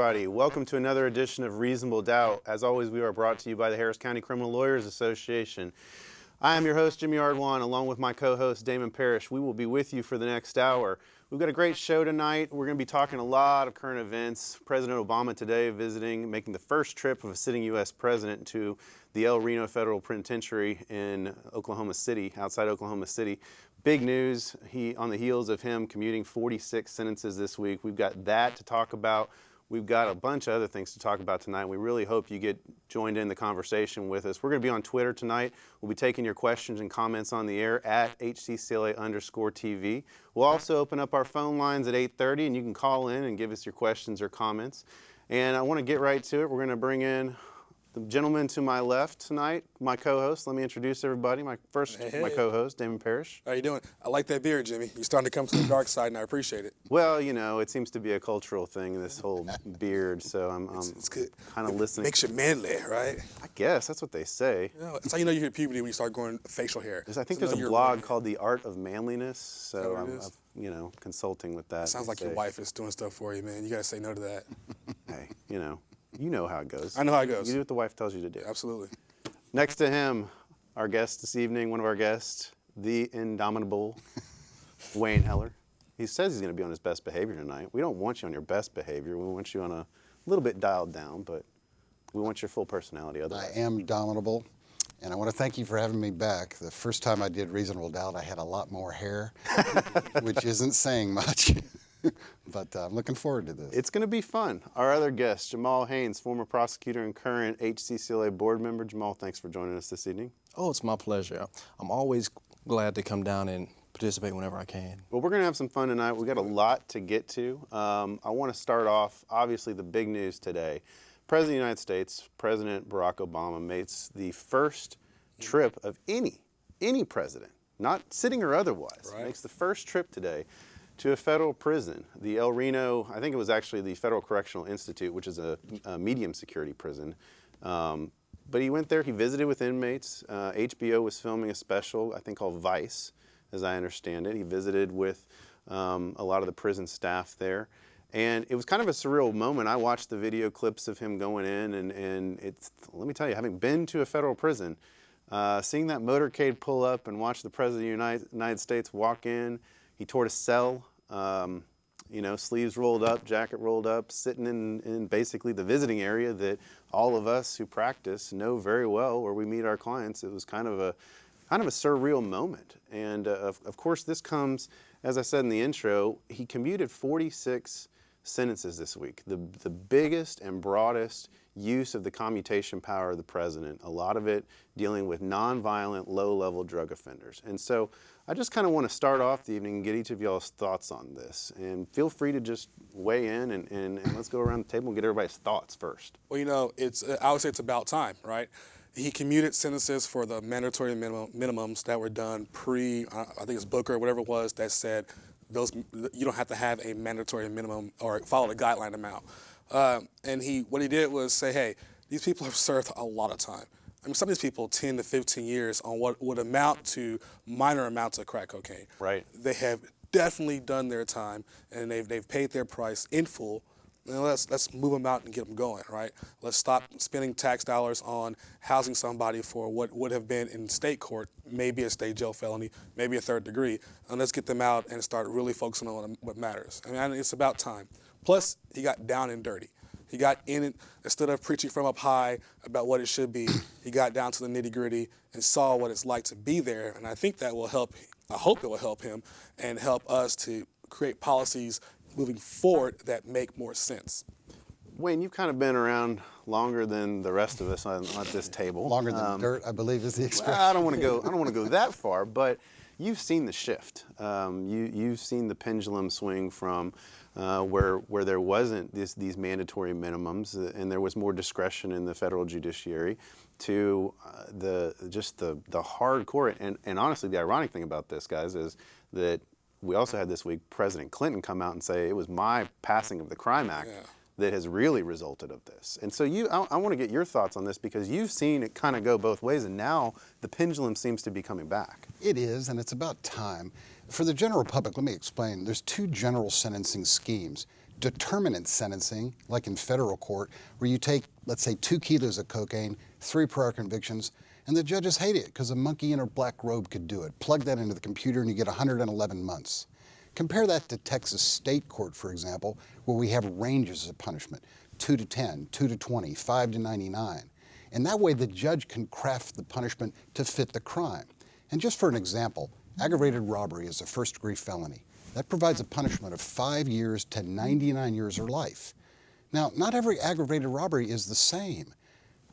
everybody. Welcome to another edition of Reasonable Doubt. As always, we are brought to you by the Harris County Criminal Lawyers Association. I am your host, Jimmy Ardwan, along with my co-host, Damon Parrish. We will be with you for the next hour. We've got a great show tonight. We're going to be talking a lot of current events. President Obama today visiting, making the first trip of a sitting U.S. president to the El Reno Federal Penitentiary in Oklahoma City, outside Oklahoma City. Big news, on the heels of him commuting 46 sentences this week. We've got that to talk about. We've got a bunch of other things to talk about tonight. We really hope you get joined in the conversation with us. We're going to be on Twitter tonight. We'll be taking your questions and comments on the air at HCCLA_TV. We'll also open up our phone lines at 8:30, and you can call in and give us your questions or comments. And I want to get right to it. We're going to bring in the gentleman to my left tonight, my co-host. Let me introduce everybody. My co-host, Damon Parrish. How you doing? I like that beard, Jimmy. You're starting to come to the dark side, and I appreciate it. Well, you know, it seems to be a cultural thing, this whole beard, so I'm kind of listening. Makes you manly, right? I guess, that's what they say. You know, that's how you know you hit puberty, when you start growing facial hair. I think there's a blog called The Art of Manliness, so I'm consulting with that. Sounds like your wife is doing stuff for you, man. You got to say no to that. Hey, you know how it goes. I know how it goes. You do what the wife tells you to do. Absolutely. Next to him, our guest this evening, one of our guests, the indomitable Wayne Heller. He says he's going to be on his best behavior tonight. We don't want you on your best behavior. We want you on a little bit dialed down, but we want your full personality otherwise. I am dominable, and I want to thank you for having me back. The first time I did Reasonable Doubt, I had a lot more hair, which isn't saying much. But I'm looking forward to this. It's going to be fun. Our other guest, Gemayel Haynes, former prosecutor and current HCCLA board member. Gemayel, thanks for joining us this evening. Oh, it's my pleasure. I'm always glad to come down and participate whenever I can. Well, we're going to have some fun tonight. We've got a lot to get to. I want to start off, obviously, the big news today. President of the United States, President Barack Obama, makes the first trip of any president, not sitting or otherwise, makes the first trip today to a federal prison, the El Reno, I think it was actually the Federal Correctional Institute, which is a medium security prison. But he went there, he visited with inmates. HBO was filming a special, I think called Vice, as I understand it. He visited with a lot of the prison staff there. And it was kind of a surreal moment. I watched the video clips of him going in, and it's, let me tell you, having been to a federal prison, seeing that motorcade pull up and watch the President of the United States walk in, he toured a cell, sleeves rolled up, jacket rolled up, sitting in basically the visiting area that all of us who practice know very well, where we meet our clients. It was kind of a surreal moment. And of course, this comes, as I said in the intro, he commuted 46 sentences this week, the biggest and broadest use of the commutation power of the president, a lot of it dealing with nonviolent, low-level drug offenders. And so I just kind of want to start off the evening and get each of y'all's thoughts on this. And feel free to just weigh in and let's go around the table and get everybody's thoughts first. Well, I would say it's about time, right? He commuted sentences for the mandatory minimums that were done I think it's Booker or whatever it was, that said you don't have to have a mandatory minimum or follow the guideline amount. And what he did was say, hey, these people have served a lot of time. I mean, some of these people 10 to 15 years on what would amount to minor amounts of crack cocaine. Right. They have definitely done their time, and they've paid their price in full. And let's move them out and get them going, right? Let's stop spending tax dollars on housing somebody for what would have been in state court, maybe a state jail felony, maybe a third degree, and let's get them out and start really focusing on what matters. I mean, it's about time. Plus, he got down and dirty. He got in it, instead of preaching from up high about what it should be, he got down to the nitty-gritty and saw what it's like to be there. And I think that will help, I hope it will help him and help us to create policies moving forward that make more sense. Wayne, you've kind of been around longer than the rest of us on this table. Longer than dirt, I believe, is the expression. Well, I don't want to go that far, but you've seen the shift. You've seen the pendulum swing from where there wasn't these mandatory minimums and there was more discretion in the federal judiciary to the hardcore. And honestly, the ironic thing about this, guys, is that we also had this week President Clinton come out and say it was my passing of the Crime Act that has really resulted of this. And so I want to get your thoughts on this, because you've seen it kind of go both ways, and now the pendulum seems to be coming back. It is, and it's about time. For the general public, let me explain. There's two general sentencing schemes. determinant sentencing, like in federal court, where you take, let's say, 2 kilos of cocaine, 3 prior convictions, and the judges hate it because a monkey in a black robe could do it. Plug that into the computer and you get 111 months. Compare that to Texas state court, for example, where we have ranges of punishment, 2 to 10, 2 to 20, 5 to 99. And that way the judge can craft the punishment to fit the crime. And just for an example, aggravated robbery is a first-degree felony. That provides a punishment of 5 years to 99 years or life. Now, not every aggravated robbery is the same.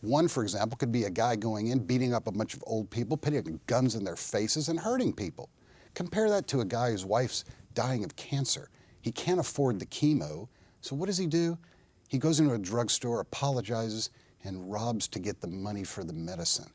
One, for example, could be a guy going in, beating up a bunch of old people, putting guns in their faces and hurting people. Compare that to a guy whose wife's dying of cancer. He can't afford the chemo, so what does he do? He goes into a drugstore, apologizes, and robs to get the money for the medicine.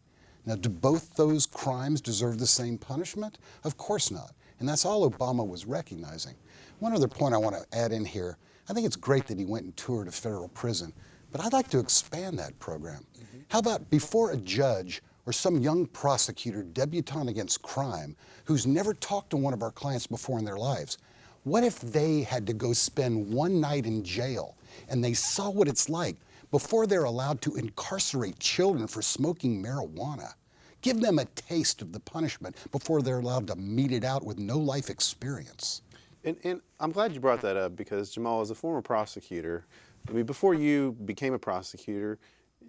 Now, do both those crimes deserve the same punishment? Of course not. And that's all Obama was recognizing. One other point I want to add in here, I think it's great that he went and toured a federal prison, but I'd like to expand that program. How about before a judge or some young prosecutor debutante against crime who's never talked to one of our clients before in their lives, what if they had to go spend one night in jail and they saw what it's like before they're allowed to incarcerate children for smoking marijuana? Give them a taste of the punishment before they're allowed to mete it out with no life experience. And I'm glad you brought that up because Gemayel, as a former prosecutor, I mean, before you became a prosecutor,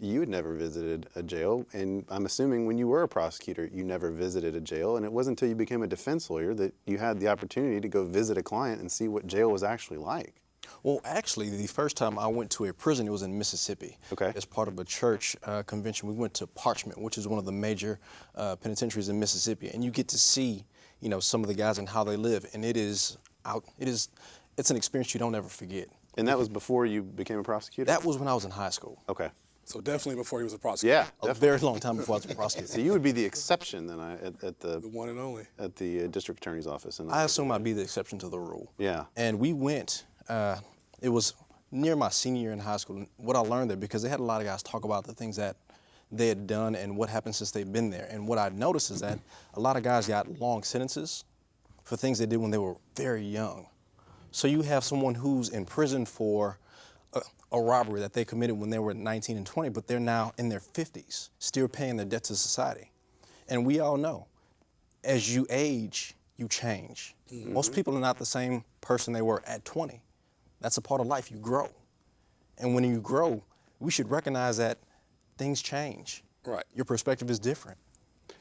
you had never visited a jail, and I'm assuming when you were a prosecutor, you never visited a jail, and it wasn't until you became a defense lawyer that you had the opportunity to go visit a client and see what jail was actually like. Well, actually, the first time I went to a prison, it was in Mississippi. Okay. As part of a church convention, we went to Parchment, which is one of the major penitentiaries in Mississippi, and you get to see, you know, some of the guys and how they live, and it's an experience you don't ever forget. And that was before you became a prosecutor? That was when I was in high school. Okay. So definitely before he was a prosecutor. Yeah, A very long time before I was a prosecutor. So you would be the exception then at The one and only. the district attorney's office. I assume I'd be the exception to the rule. Yeah. And we went, it was near my senior year in high school. And what I learned there, because they had a lot of guys talk about the things that they had done and what happened since they've been there. And what I noticed is that a lot of guys got long sentences for things they did when they were very young. So you have someone who's in prison for a robbery that they committed when they were 19 and 20, but they're now in their 50s, still paying their debt to society. And we all know, as you age, you change. Mm-hmm. Most people are not the same person they were at 20. That's a part of life, you grow. And when you grow, we should recognize that things change. Right. Your perspective is different.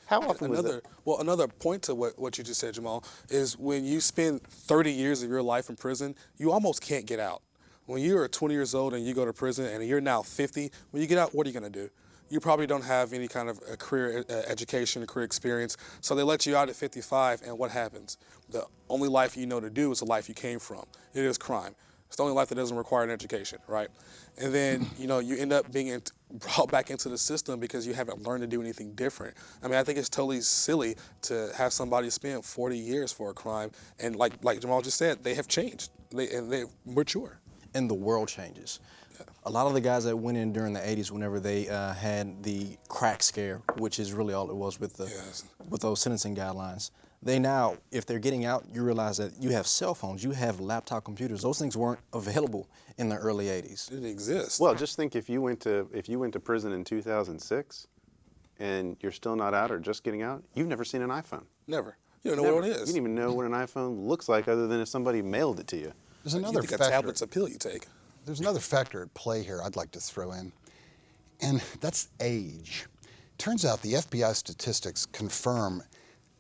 How often was that? Another point to what you just said, Gemayel, is when you spend 30 years of your life in prison, you almost can't get out. When you're 20 years old and you go to prison and you're now 50, when you get out, what are you going to do? You probably don't have any kind of a career education, career experience, so they let you out at 55, and what happens? The only life you know to do is the life you came from. It is crime. It's the only life that doesn't require an education, right? And then, you know, you end up being brought back into the system because you haven't learned to do anything different. I mean, I think it's totally silly to have somebody spend 40 years for a crime, and like Gemayel just said, they have changed, they're mature. And the world changes. A lot of the guys that went in during the 80s, whenever they had the crack scare, which is really all it was with those sentencing guidelines, they now, if they're getting out, you realize that you have cell phones, you have laptop computers. Those things weren't available in the early 80s. It didn't exist. Well, just think if you went to prison in 2006 and you're still not out or just getting out, you've never seen an iPhone. Never. You don't know what it is. You didn't even know what an iPhone looks like other than if somebody mailed it to you. There's another you think factor. a tablet's a pill you take. There's another factor at play here I'd like to throw in, and that's age. Turns out the FBI statistics confirm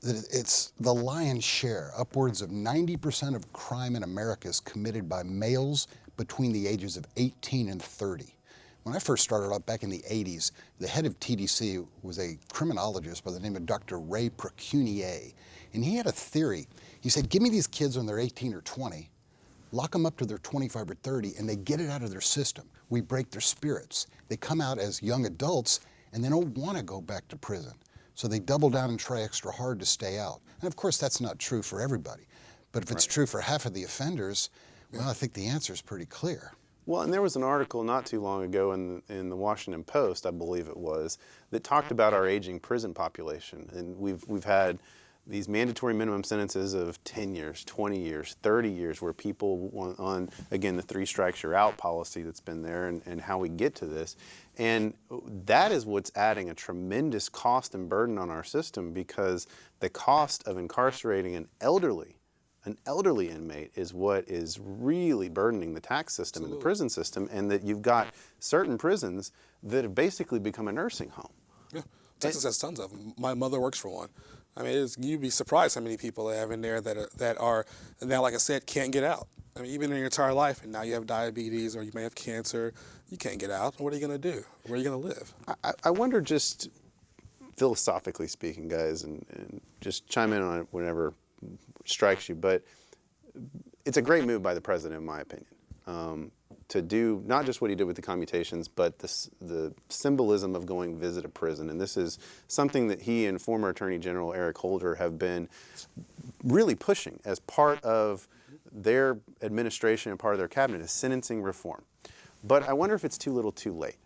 that it's the lion's share, upwards of 90% of crime in America is committed by males between the ages of 18 and 30. When I first started out back in the 80s, the head of TDC was a criminologist by the name of Dr. Ray Procunier, and he had a theory. He said, give me these kids when they're 18 or 20, lock them up to their 25 or 30, and they get it out of their system. We break their spirits. They come out as young adults, and they don't want to go back to prison. So they double down and try extra hard to stay out. And of course, that's not true for everybody. But if it's true for half of the offenders, well, I think the answer is pretty clear. Well, and there was an article not too long ago in the Washington Post, I believe it was, that talked about our aging prison population. And we've had these mandatory minimum sentences of 10 years, 20 years, 30 years, where people want on, again, the 3 strikes you're out policy that's been there and how we get to this. And that is what's adding a tremendous cost and burden on our system, because the cost of incarcerating an elderly inmate is what is really burdening the tax system and the prison system, and that you've got certain prisons that have basically become a nursing home. Yeah, Texas has tons of them. My mother works for one. I mean, you'd be surprised how many people they have in there that are now, like I said, can't get out. I mean, you've been in your entire life, and now you have diabetes or you may have cancer. You can't get out. What are you going to do? Where are you going to live? I wonder, just philosophically speaking, guys, and just chime in on it whenever strikes you, but it's a great move by the president, in my opinion, to do not just what he did with the commutations, but the symbolism of going visit a prison. And this is something that he and former Attorney General Eric Holder have been really pushing as part of their administration and part of their cabinet, is sentencing reform. But I wonder if it's too little too late.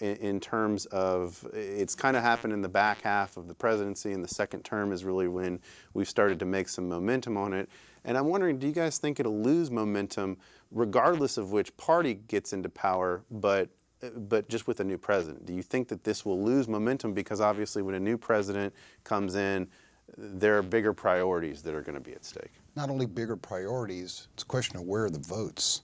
In terms of, it's kind of happened in the back half of the presidency, and the second term is really when we've started to make some momentum on it. And I'm wondering, do you guys think it'll lose momentum regardless of which party gets into power, but just with a new president? Do you think that this will lose momentum because obviously when a new president comes in, there are bigger priorities that are going to be at stake? Not only bigger priorities, it's a question of where are the votes.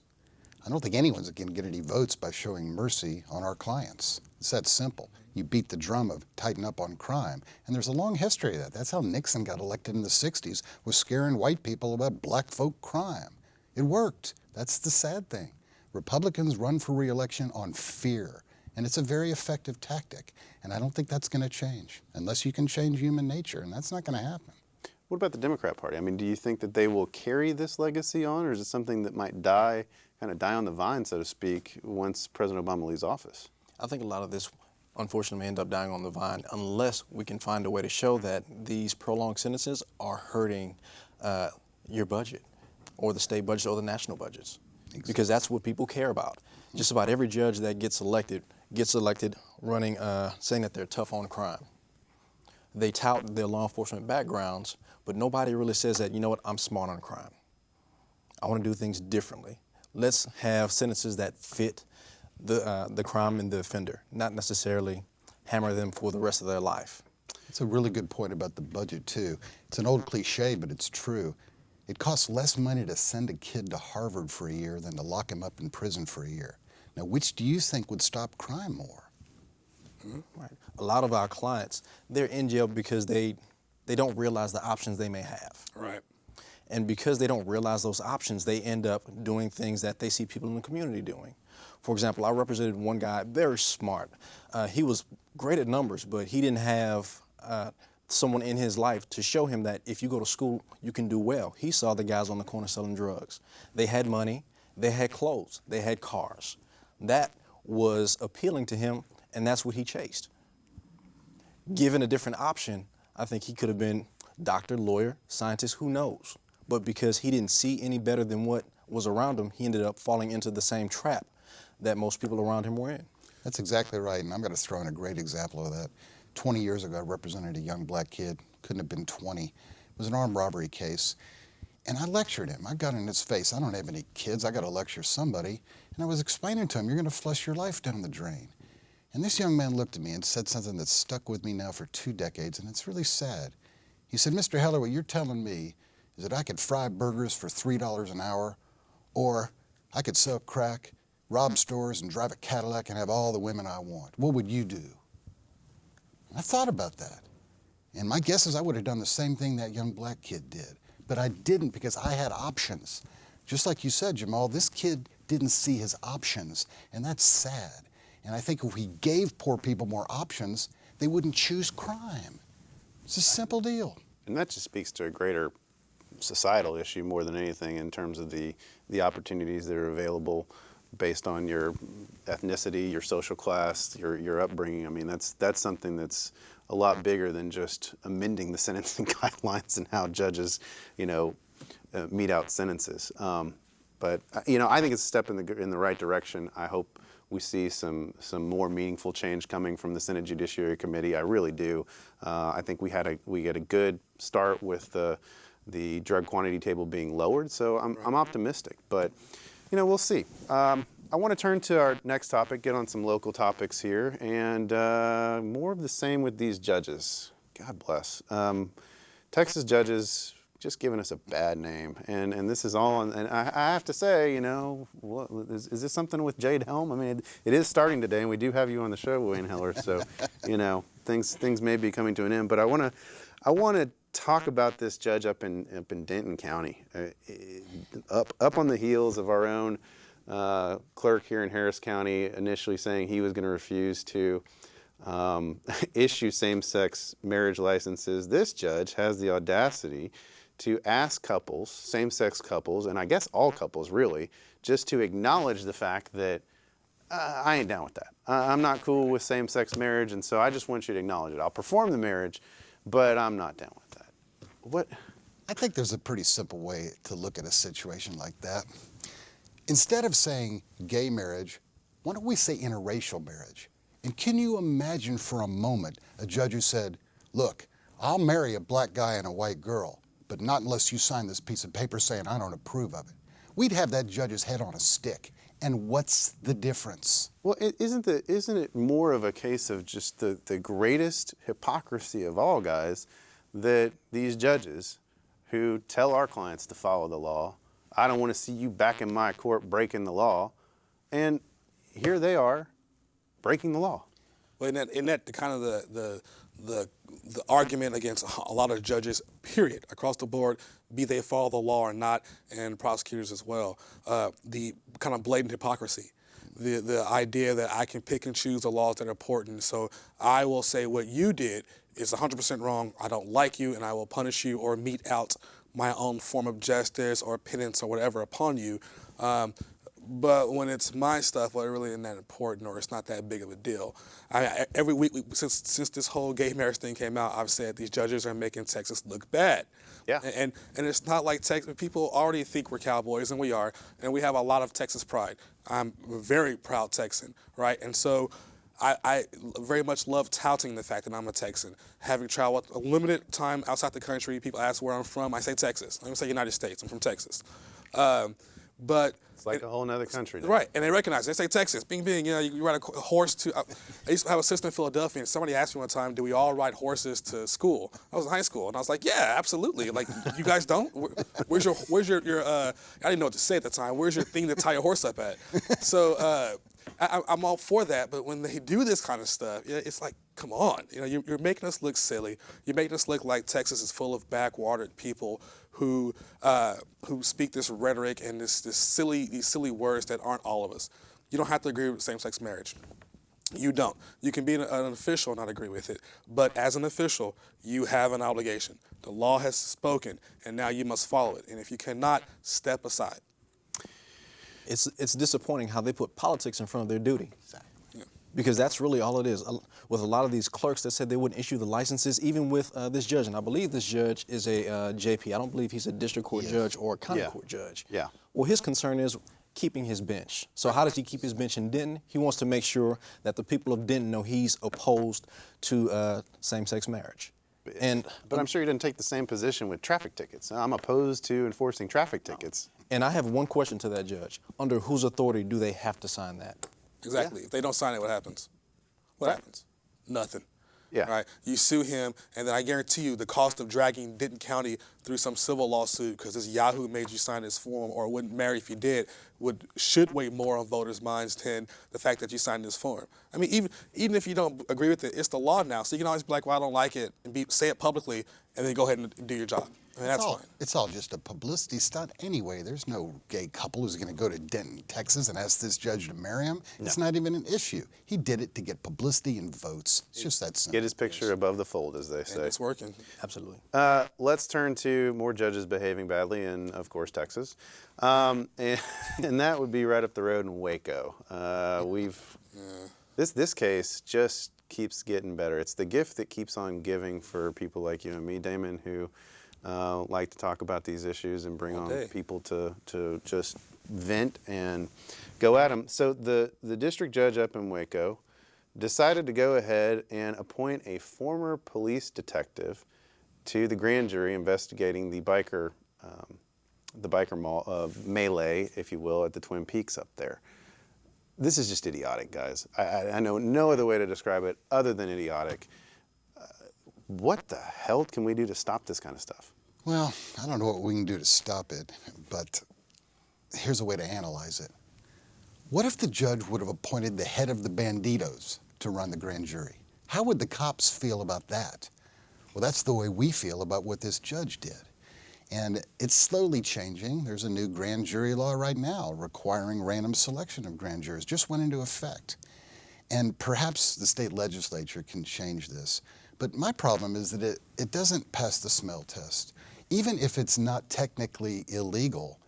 I don't think anyone's going to get any votes by showing mercy on our clients. It's that simple. You beat the drum of tighten up on crime. And there's a long history of that. That's how Nixon got elected in the 60s, was scaring white people about black folk crime. It worked. That's the sad thing. Republicans run for re-election on fear. And it's a very effective tactic. And I don't think that's going to change unless you can change human nature. And that's not going to happen. What about the Democrat Party? I mean, do you think that they will carry this legacy on, or is it something that might die on the vine, so to speak, once President Obama leaves office? I think a lot of this, unfortunately, may end up dying on the vine unless we can find a way to show that these prolonged sentences are hurting your budget, or the state budget, or the national budgets. Exactly. Because that's what people care about. Just about every judge that gets elected running, saying that they're tough on crime. They tout their law enforcement backgrounds, but nobody really says that, you know what, I'm smart on crime. I want to do things differently. Let's have sentences that fit the crime and the offender, not necessarily hammer them for the rest of their life. It's a really good point about the budget, too. It's an old cliche, but it's true. It costs less money to send a kid to Harvard for a year than to lock him up in prison for a year. Now, which do you think would stop crime more? Right. A lot of our clients, they're in jail because they don't realize the options they may have. Right. And because they don't realize those options, they end up doing things that they see people in the community doing. For example, I represented one guy, very smart. He was great at numbers, but he didn't have someone in his life to show him that if you go to school, you can do well. He saw the guys on the corner selling drugs. They had money, they had clothes, they had cars. That was appealing to him, and that's what he chased. Given a different option, I think he could have been doctor, lawyer, scientist, who knows? But because he didn't see any better than what was around him, he ended up falling into the same trap that most people around him were in. That's exactly right, and I'm going to throw in a great example of that. 20 years ago, I represented a young black kid, couldn't have been 20. It was an armed robbery case, and I lectured him. I got in his face. I don't have any kids. I got to lecture somebody. And I was explaining to him, you're going to flush your life down the drain. And this young man looked at me and said something that's stuck with me now for 2 decades, and it's really sad. He said, Mr. Heller, what you're telling me is that I could fry burgers for $3 an hour, or I could sell crack, rob stores, and drive a Cadillac and have all the women I want. What would you do? And I thought about that. And my guess is I would have done the same thing that young black kid did. But I didn't, because I had options. Just like you said, Jamal, this kid didn't see his options, and that's sad. And I think if we gave poor people more options, they wouldn't choose crime. It's a simple deal. And that just speaks to a greater societal issue more than anything, in terms of the opportunities that are available based on your ethnicity, your social class, your upbringing. I mean, that's something that's a lot bigger than just amending the sentencing guidelines and how judges, mete out sentences. But I think it's a step in the right direction. I hope we see some more meaningful change coming from the Senate Judiciary Committee. I really do. I think we get a good start with the drug quantity table being lowered, so I'm optimistic. But we'll see. I want to turn to our next topic, get on some local topics here, and more of the same with these judges. God bless. Texas judges just giving us a bad name, and this is all. And I have to say, what, is this something with Jade Helm? I mean, it is starting today, and we do have you on the show, Wayne Heller. So, things may be coming to an end. But I want to talk about this judge up in Denton County, up on the heels of our own clerk here in Harris County initially saying he was going to refuse to issue same-sex marriage licenses. This judge has the audacity to ask couples, same-sex couples, and I guess all couples really, just to acknowledge the fact that I ain't down with that. I'm not cool with same-sex marriage, and so I just want you to acknowledge it. I'll perform the marriage, but I'm not down with that. What? I think there's a pretty simple way to look at a situation like that. Instead of saying gay marriage, why don't we say interracial marriage? And can you imagine for a moment a judge who said, look, I'll marry a black guy and a white girl, but not unless you sign this piece of paper saying I don't approve of it. We'd have that judge's head on a stick. And what's the difference? Well, isn't it more of a case of just the greatest hypocrisy of all, guys, that these judges who tell our clients to follow the law, I don't want to see you back in my court breaking the law, and here they are breaking the law. Well, isn't that kind of the argument against a lot of judges, period, across the board, be they follow the law or not, and prosecutors as well. The kind of blatant hypocrisy. The idea that I can pick and choose the laws that are important. So I will say what you did is 100% wrong. I don't like you, and I will punish you or mete out my own form of justice or penance or whatever upon you. But when it's my stuff, well, it really isn't that important, or it's not that big of a deal. Every week since this whole gay marriage thing came out, I've said these judges are making Texas look bad. Yeah. And it's not like Texas. People already think we're cowboys, and we are, and we have a lot of Texas pride. I'm a very proud Texan, right? And so I very much love touting the fact that I'm a Texan. Having traveled a limited time outside the country, people ask where I'm from. I say Texas. I don't say United States. I'm from Texas. But It's like a whole nother country. Right, and they recognize it. They say Texas, bing, bing, you ride a horse to, I used to have a sister in Philadelphia, and somebody asked me one time, do we all ride horses to school? I was in high school, and I was like, yeah, absolutely. Like, you guys don't? Where's your I didn't know what to say at the time. Where's your thing to tie your horse up at? So I'm all for that, but when they do this kind of stuff, it's like, come on. You're making us look silly. You're making us look like Texas is full of backwatered people who speak this rhetoric and these silly words that aren't all of us. You don't have to agree with same-sex marriage. You don't. You can be an official and not agree with it. But as an official, you have an obligation. The law has spoken, and now you must follow it. And if you cannot, step aside. It's disappointing how they put politics in front of their duty. Exactly. Yeah. Because that's really all it is. With a lot of these clerks that said they wouldn't issue the licenses, even with this judge, and I believe this judge is a JP. I don't believe he's a district court judge or a county court judge. Yeah. Well, his concern is keeping his bench. So how does he keep his bench in Denton? He wants to make sure that the people of Denton know he's opposed to same-sex marriage. But I'm sure you didn't take the same position with traffic tickets. I'm opposed to enforcing traffic tickets. And I have one question to that judge. Under whose authority do they have to sign that? Exactly. Yeah. If they don't sign it, what happens? What happens? Nothing. Yeah. Right. You sue him, and then I guarantee you the cost of dragging Denton County through some civil lawsuit because this Yahoo made you sign this form or wouldn't marry if you did should weigh more on voters' minds than the fact that you signed this form. I mean, even if you don't agree with it, it's the law now. So you can always be like, well, I don't like it, and say it publicly, and then go ahead and do your job. I mean, that's fine. It's all just a publicity stunt anyway. There's no gay couple who's going to go to Denton, Texas and ask this judge to marry him. No. It's not even an issue. He did it to get publicity and votes. It's just that simple. Get his picture above the fold, as they say. And it's working. Absolutely. Let's turn to more judges behaving badly in, of course, Texas. And that would be right up the road in Waco. This case just keeps getting better. It's the gift that keeps on giving for people like you and me, Damon, who like to talk about these issues and bring on people to just vent and go at them. So the district judge up in Waco decided to go ahead and appoint a former police detective to the grand jury investigating the biker melee, if you will, at the Twin Peaks up there. This is just idiotic, guys. I know no other way to describe it other than idiotic. What the hell can we do to stop this kind of stuff? Well, I don't know what we can do to stop it, but here's a way to analyze it. What if the judge would have appointed the head of the banditos to run the grand jury? How would the cops feel about that? Well, that's the way we feel about what this judge did. And it's slowly changing. There's a new grand jury law right now requiring random selection of grand jurors. Just went into effect. And perhaps the state legislature can change this. But my problem is that it doesn't pass the smell test. Even if it's not technically illegal,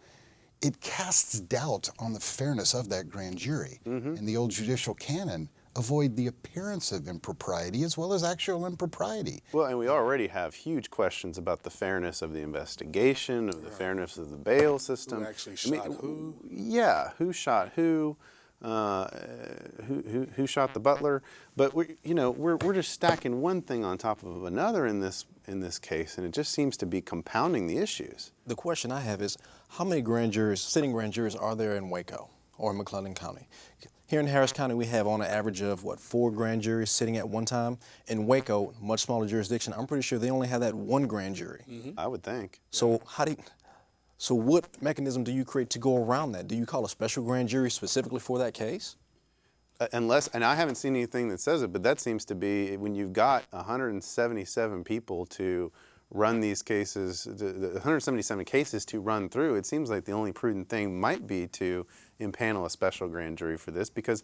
it casts doubt on the fairness of that grand jury. And the old judicial canon avoid the appearance of impropriety as well as actual impropriety. Well, and we already have huge questions about the fairness of the investigation, of the fairness of the bail system. Who actually shot who? Yeah, who shot who? Who shot the butler? But we're just stacking one thing on top of another in this case, and it just seems to be compounding the issues. The question I have is, how many sitting grand jurors are there in Waco or in McClellan County? Here in Harris County, we have on an average of, 4 grand juries sitting at one time. In Waco, much smaller jurisdiction, I'm pretty sure they only have that one grand jury. I would think. So So what mechanism do you create to go around that? Do you call a special grand jury specifically for that case? Unless, and I haven't seen anything that says it, but that seems to be when you've got 177 people to run these cases, the 177 cases to run through, it seems like the only prudent thing might be to impanel a special grand jury for this, because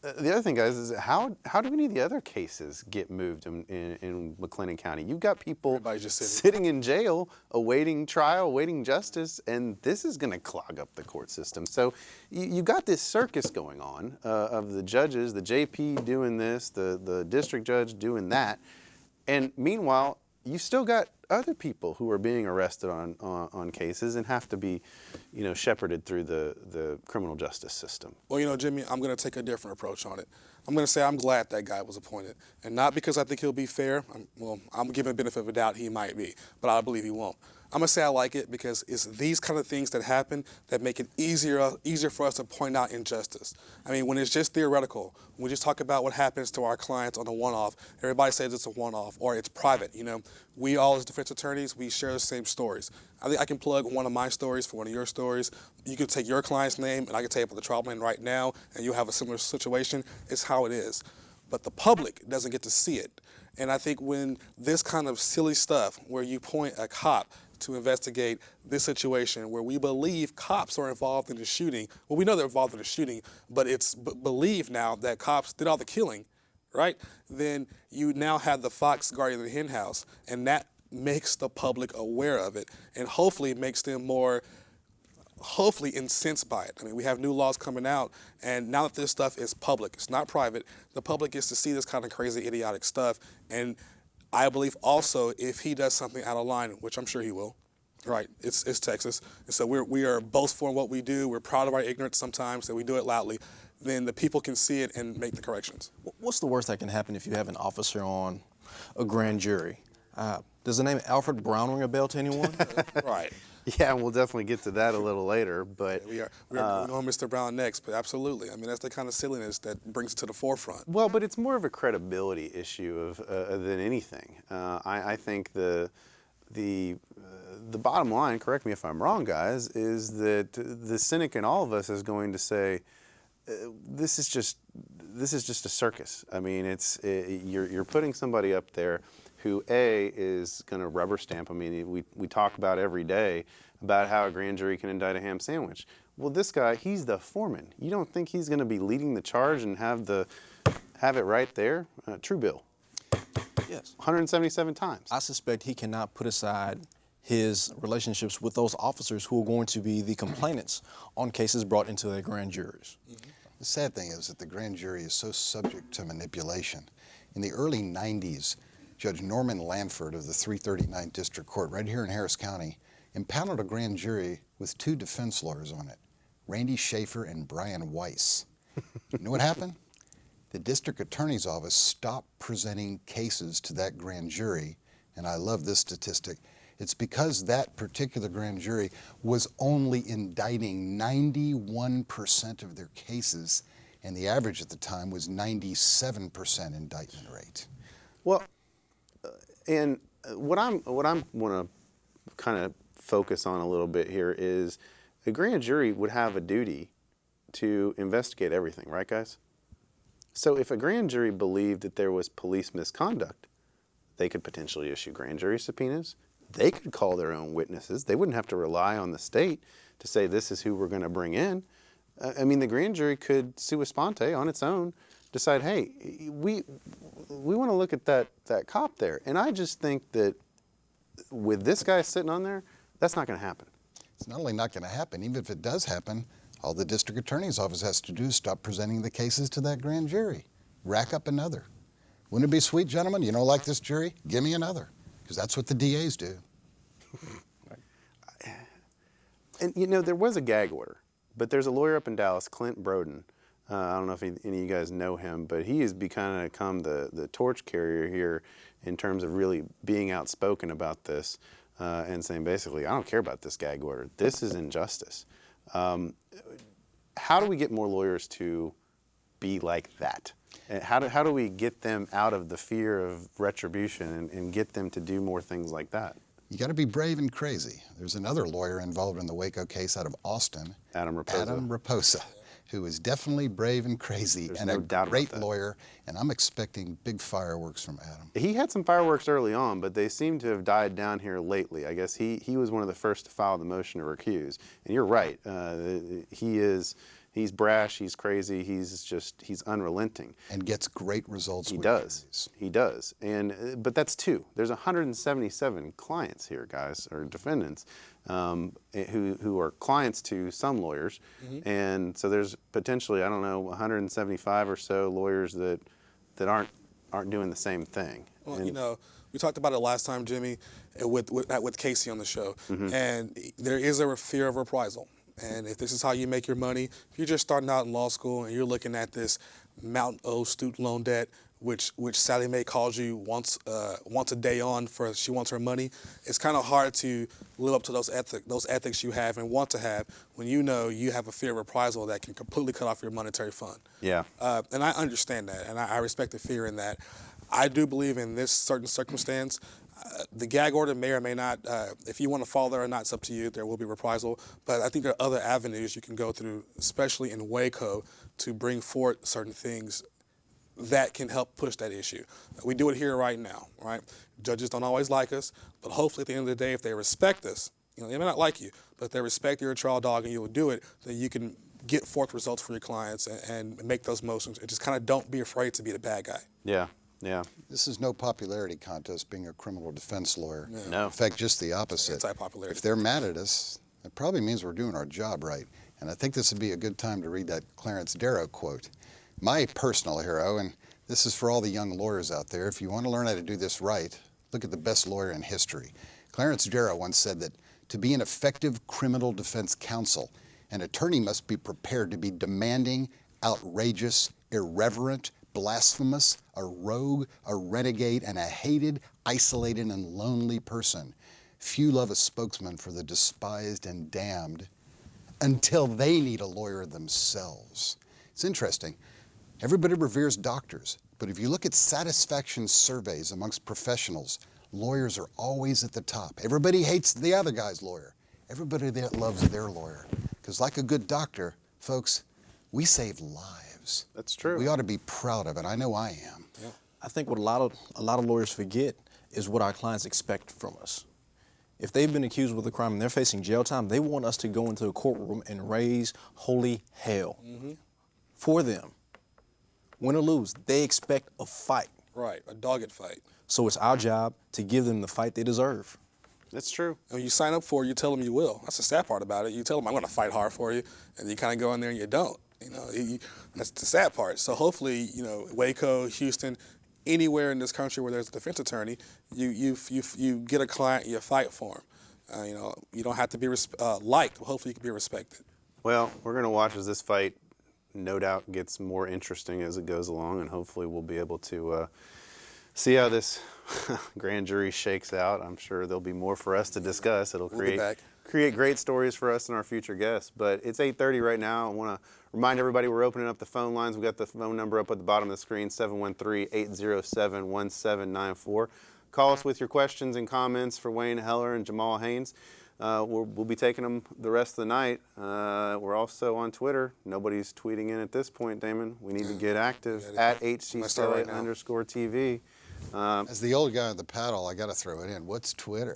the other thing, guys, is how do any of the other cases get moved in McLennan County? You've got people just sitting in jail, awaiting trial, awaiting justice, and this is going to clog up the court system. So you got this circus going on of the judges, the JP doing this, the district judge doing that, and meanwhile, you still got other people who are being arrested on cases and have to be, shepherded through the criminal justice system. Well, Jimmy, I'm going to take a different approach on it. I'm going to say I'm glad that guy was appointed. And not because I think he'll be fair. I'm giving a benefit of a doubt he might be, but I believe he won't. I'm going to say I like it because it's these kind of things that happen that make it easier for us to point out injustice. I mean, when it's just theoretical, when we just talk about what happens to our clients on a one-off, everybody says it's a one-off or it's private. We all as defense attorneys, we share the same stories. I think I can plug one of my stories for one of your stories. You could take your client's name and I can tell you about the trial plan right now and you'll have a similar situation. It's how it is. But the public doesn't get to see it. And I think when this kind of silly stuff where you point a cop to investigate this situation where we believe cops are involved in the shooting. Well, we know they're involved in the shooting, but it's believed now that cops did all the killing, right? Then you now have the fox guarding the hen house, and that makes the public aware of it, and hopefully makes them more incensed by it. I mean, we have new laws coming out, and now that this stuff is public, it's not private, the public gets to see this kind of crazy, idiotic stuff, and I believe also if he does something out of line, which I'm sure he will, right? It's Texas, and so we are boastful in what we do. We're proud of our ignorance sometimes, that we do it loudly. Then the people can see it and make the corrections. What's the worst that can happen if you have an officer on a grand jury? Does the name Alfred Brown ring a bell to anyone? Right. Yeah, and we'll definitely get to that a little later. But We're going Mr. Brown next, but absolutely. I mean, that's the kind of silliness that brings it to the forefront. Well, but it's more of a credibility issue than anything. I think the bottom line, correct me if I'm wrong, guys, is that the cynic in all of us is going to say, this is just a circus. I mean, you're putting somebody up there who is going to rubber stamp. I mean, we talk about every day about how a grand jury can indict a ham sandwich. Well, this guy, he's the foreman. You don't think he's going to be leading the charge and have it right there? True bill. Yes. 177 times. I suspect he cannot put aside his relationships with those officers who are going to be the complainants on cases brought into their grand juries. The sad thing is that the grand jury is so subject to manipulation. In the early 90s, Judge Norman Lanford of the 339th District Court right here in Harris County impounded a grand jury with 2 defense lawyers on it. Randy Schaefer and Brian Weiss. You know what happened? The district attorney's office stopped presenting cases to that grand jury, and I love this statistic. It's because that particular grand jury was only indicting 91% of their cases, and the average at the time was 97% indictment rate. Well, and what I'm want to kind of focus on a little bit here is a grand jury would have a duty to investigate everything, right, guys? So if a grand jury believed that there was police misconduct, they could potentially issue grand jury subpoenas. They could call their own witnesses. They wouldn't have to rely on the state to say this is who we're going to bring in. I mean, the grand jury could sua sponte on its own decide, hey, we want to look at that cop there. And I just think that with this guy sitting on there, that's not going to happen. It's not only not going to happen, even if it does happen, all the district attorney's office has to do is stop presenting the cases to that grand jury. Rack up another. Wouldn't it be sweet, gentlemen? You don't like this jury? Give me another. Because that's what the DAs do. And, you know, there was a gag order, but there's a lawyer up in Dallas, Clint Broden. I don't know if any of you guys know him, but he has become the torch carrier here in terms of really being outspoken about this and saying basically, I don't care about this gag order. This is injustice. How do we get more lawyers to be like that? And how do we get them out of the fear of retribution and get them to do more things like that? You got to be brave and crazy. There's another lawyer involved in the Waco case out of Austin, Adam Raposa, who is definitely brave and crazy. There's and no a doubt about great that. lawyer, and I'm expecting big fireworks from Adam. He had some fireworks early on, but they seem to have died down here lately. I guess he was one of the first to file the motion to recuse. And you're right. He's brash, he's crazy, he's unrelenting. And gets great results. He with does. juries. He does. But that's two. There's 177 clients here, guys, or defendants, who are clients to some lawyers. Mm-hmm. And so there's potentially, I don't know, 175 or so lawyers that aren't doing the same thing. Well, And you know, we talked about it last time, Jimmy, with Casey on the show. Mm-hmm. And there is a fear of reprisal. And if this is how you make your money, if you're just starting out in law school and you're looking at this mountain of student loan debt, which Sally Mae calls you once a day on for she wants her money, it's kind of hard to live up to those ethics you have and want to have when you know you have a fear of reprisal that can completely cut off your monetary fund. yeah. And I understand that, and I respect the fear in that. I do believe in this certain circumstance, the gag order may or may not, if you want to fall there or not, it's up to you. There will be reprisal. But I think there are other avenues you can go through, especially in Waco, to bring forth certain things that can help push that issue. We do it here right now, right? Judges don't always like us, but hopefully at the end of the day, if they respect us, you know, they may not like you, but if they respect you're a trial dog and you will do it, then you can get forth results for your clients and make those motions. And just kind of don't be afraid to be the bad guy. Yeah. Yeah. This is no popularity contest being a criminal defense lawyer. No. In fact, just the opposite. Anti-popularity. If they're mad at us, it probably means we're doing our job right. And I think this would be a good time to read that Clarence Darrow quote. My personal hero, and this is for all the young lawyers out there, if you want to learn how to do this right, look at the best lawyer in history. Clarence Darrow once said that to be an effective criminal defense counsel, an attorney must be prepared to be demanding, outrageous, irreverent, blasphemous, a rogue, a renegade, and a hated, isolated, and lonely person. Few love a spokesman for the despised and damned until they need a lawyer themselves. It's interesting. Everybody reveres doctors, but if you look at satisfaction surveys amongst professionals, lawyers are always at the top. Everybody hates the other guy's lawyer. Everybody there loves their lawyer. Because like a good doctor, folks, we save lives. That's true. We ought to be proud of it. I know I am. Yeah. I think what a lot of lawyers forget is what our clients expect from us. If they've been accused with a crime and they're facing jail time, they want us to go into a courtroom and raise holy hell for them. Win or lose, they expect a fight. Right, a dogged fight. So it's our job to give them the fight they deserve. That's true. And when you sign up for it, you tell them you will. That's the sad part about it. You tell them, I'm going to fight hard for you, and you kind of go in there and you don't. You know, that's the sad part. So hopefully, you know, Waco, Houston, anywhere in this country where there's a defense attorney, you get a client, you fight for him. You know, you don't have to be liked, but hopefully you can be respected. Well, we're going to watch as this fight, no doubt, gets more interesting as it goes along, and hopefully we'll be able to see how this grand jury shakes out. I'm sure there'll be more for us to discuss. It'll We'll be back. create great stories for us and our future guests. But it's 8:30 right now. I want to remind everybody we're opening up the phone lines. We've got the phone number up at the bottom of the screen, 713-807-1794. Call us with your questions and comments for Wayne Heller and Gemayel Haynes. We'll be taking them the rest of the night. We're also on Twitter. Nobody's tweeting in at this point, Damon. We need to get active at HCCLA _TV. As the old guy on the paddle, I got to throw it in. What's Twitter?